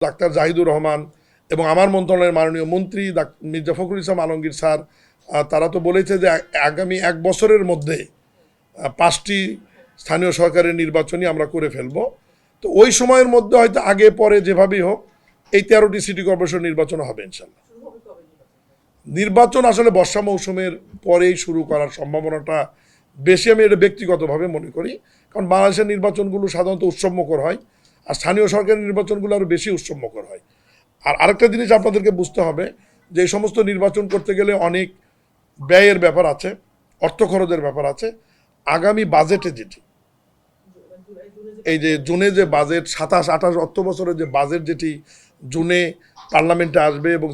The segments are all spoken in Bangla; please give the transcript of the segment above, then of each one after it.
ডাক্তার জাহিদুর রহমান এবং আমার মন্ত্রণালয়ের মাননীয় মন্ত্রী মির্জা ফখরুল ইসলাম আলমগীর স্যার তারা তো বলেছে যে আগামী ১ বছরের মধ্যে ৫টি স্থানীয় সরকারের নির্বাচনই আমরা করে ফেলব। তো ওই সময়ের মধ্যে হয়তো আগে পরে যেভাবেই হোক এই ১৩টি সিটি কর্পোরেশন নির্বাচন হবে ইনশাল্লাহ। নির্বাচন আসলে বর্ষা মৌসুমের পরেই শুরু করার সম্ভাবনাটা বেশি, আমি এটা ব্যক্তিগতভাবে মনে করি। কারণ বাংলাদেশের নির্বাচনগুলো সাধারণত উৎসবমুখর হয়, আর স্থানীয় সরকারের নির্বাচনগুলো আরও বেশি উৎসবমুখর হয়। আর আরেকটা জিনিস আপনাদেরকে বুঝতে হবে যে এই সমস্ত নির্বাচন করতে গেলে অনেক ব্যয়ের ব্যাপার আছে, অর্থ খরচের ব্যাপার আছে। আগামী বাজেটে যেটি এই যে জুনে যে বাজেট ২৭-২৮ অর্থ বছরের যে বাজেট যেটি জুনে পার্লামেন্টে আসবে এবং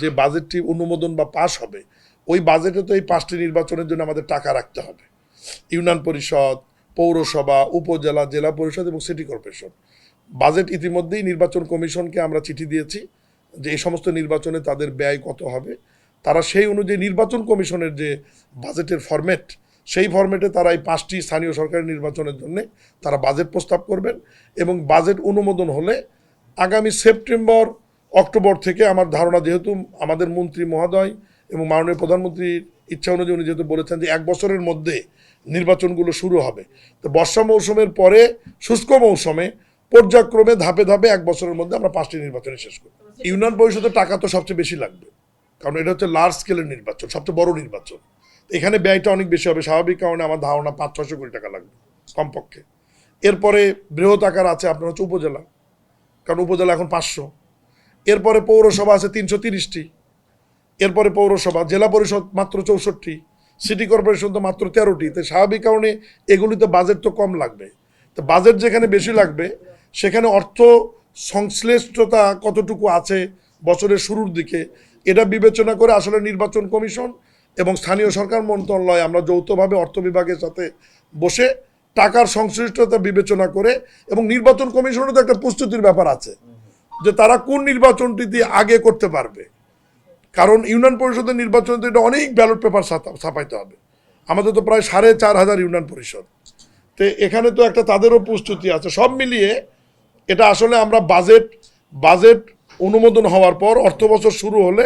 যে বাজেটটি অনুমোদন বা পাস হবে, ওই বাজেটে তো এই ৫টি নির্বাচনের জন্য আমাদের টাকা রাখতে হবে। ইউনিয়ন পরিষদ, পৌরসভা, উপজেলা, জেলা পরিষদ এবং সিটি কর্পোরেশন। বাজেট ইতিমধ্যেই নির্বাচন কমিশনকে আমরা চিঠি দিয়েছি যে এই সমস্ত নির্বাচনে তাদের ব্যয় কত হবে। তারা সেই অনুযায়ী নির্বাচন কমিশনের যে বাজেটের ফরম্যাট, সেই ফরম্যাটে তারা এই ৫টি স্থানীয় সরকারের নির্বাচনের জন্য তারা বাজেট প্রস্তাব করবেন এবং বাজেট অনুমোদন হলে আগামী সেপ্টেম্বর অক্টোবর থেকে আমার ধারণা, যেহেতু আমাদের মন্ত্রী মহোদয় এবং মাননীয় প্রধানমন্ত্রীর ইচ্ছা অনুযায়ী উনি যেহেতু বলেছেন যে ১ বছরের মধ্যে নির্বাচনগুলো শুরু হবে, তো বর্ষা মৌসুমের পরে শুষ্ক মৌসুমে পর্যায়ক্রমে ধাপে ধাপে ১ বছরের মধ্যে আমরা ৫টি নির্বাচনে শেষ করব। ইউনিয়ন পরিষদের টাকা তো সবচেয়ে বেশি লাগবে, কারণ এটা হচ্ছে লার্জ স্কেলের নির্বাচন, সবচেয়ে বড় নির্বাচন। এখানে ব্যয়টা অনেক বেশি হবে, স্বাভাবিক কারণে আমার ধারণা ৫00-৬০০ কোটি টাকা লাগবে কমপক্ষে। এরপরে বৃহৎ আকার আছে আপনার হচ্ছে উপজেলা, কারণ উপজেলা এখন ৫০০। এরপরে পৌরসভা আছে ৩৩০টি, এরপরে পৌরসভা, জেলা পরিষদ মাত্র ৬৪, সিটি কর্পোরেশন তো মাত্র ১৩টি। তো স্বাভাবিক কারণে এগুলিতে বাজেট তো কম লাগবে। তো বাজেট যেখানে বেশি লাগবে সেখানে অর্থ সংশ্লিষ্টতা কতটুকু আছে বছরের শুরুর দিকে, এটা বিবেচনা করে আসলে নির্বাচন কমিশন এবং স্থানীয় সরকার মন্ত্রণালয় আমরা যৌথভাবে অর্থ বিভাগের সাথে বসে টাকার সংশ্লিষ্টতা বিবেচনা করে, এবং নির্বাচন কমিশনেরও তো একটা প্রস্তুতির ব্যাপার আছে যে তারা কোন নির্বাচনটি দিয়ে আগে করতে পারবে। কারণ ইউনিয়ন পরিষদের নির্বাচনে তো এটা অনেক ব্যালট পেপার ছাপাইতে হবে, আমাদের তো প্রায় ৪,৫০০ ইউনিয়ন পরিষদ। তো এখানে তো একটা তাদেরও প্রস্তুতি আছে। সব মিলিয়ে এটা আসলে আমরা বাজেট অনুমোদন হওয়ার পর অর্থ বছর শুরু হলে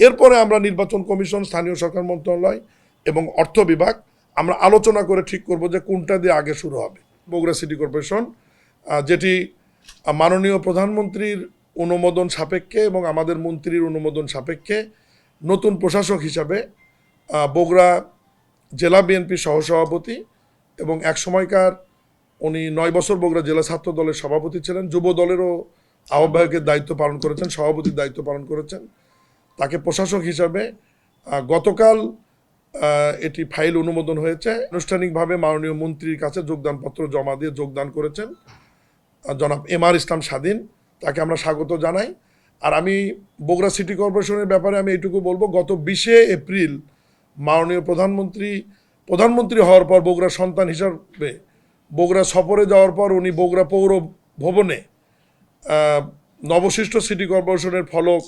এরপরে আমরা নির্বাচন কমিশন, স্থানীয় সরকার মন্ত্রণালয় এবং অর্থ বিভাগ আমরা আলোচনা করে ঠিক করব যে কোনটা দিয়ে আগে শুরু হবে। বগুড়া সিটি কর্পোরেশন যেটি মাননীয় প্রধানমন্ত্রীর অনুমোদন সাপেক্ষে এবং আমাদের মন্ত্রীর অনুমোদন সাপেক্ষে নতুন প্রশাসক হিসাবে বগুড়া জেলা বিএনপি সহসভাপতি এবং এক সময়কার উনি ৯ বছর বগুড়া জেলা ছাত্র দলের সভাপতি ছিলেন, যুব দলেরও আহ্বায়কের দায়িত্ব পালন করেছেন, সভাপতির দায়িত্ব পালন করেছেন। তাকে প্রশাসক হিসাবে গতকাল এটি ফাইল অনুমোদন হয়েছে। আনুষ্ঠানিকভাবে মাননীয় মন্ত্রীর কাছে যোগদানপত্র জমা দিয়ে যোগদান করেছেন জনাব এমআর ইসলাম স্বাধীন, তাকে আমরা স্বাগত জানাই। আর আমি বগুড়া সিটি কর্পোরেশনের ব্যাপারে আমি এইটুকু বলবো, গত ২০শে এপ্রিল মাননীয় প্রধানমন্ত্রী হওয়ার পর বগুড়া সন্তান হিসাবে বগুড়া সফরে যাওয়ার পর উনি বগুড়া পৌর ভবনে নবসৃষ্ট সিটি কর্পোরেশনের ফলক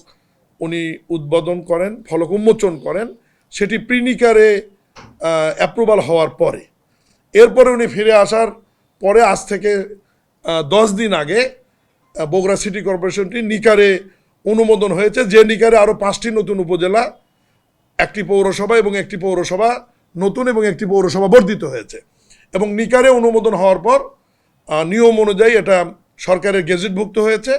উনি উদ্বোধন করেন, ফলক উন্মোচন করেন, সেটি প্রিনিকারে অ্যাপ্রুভাল হওয়ার পরে। এরপরে উনি ফিরে আসার পরে আজ থেকে 10 দিন আগে বগুড়া সিটি কর্পোরেশনটি নিকারে অনুমোদন হয়েছে, যে নিকারে আরও 5টি নতুন উপজেলা, 1টি পৌরসভা এবং 1টি পৌরসভা নতুন এবং 1টি পৌরসভা বর্ধিত হয়েছে। এবং নিকারে অনুমোদন হওয়ার পর নিয়ম অনুযায়ী এটা সরকারের গেজেটভুক্ত হয়েছে।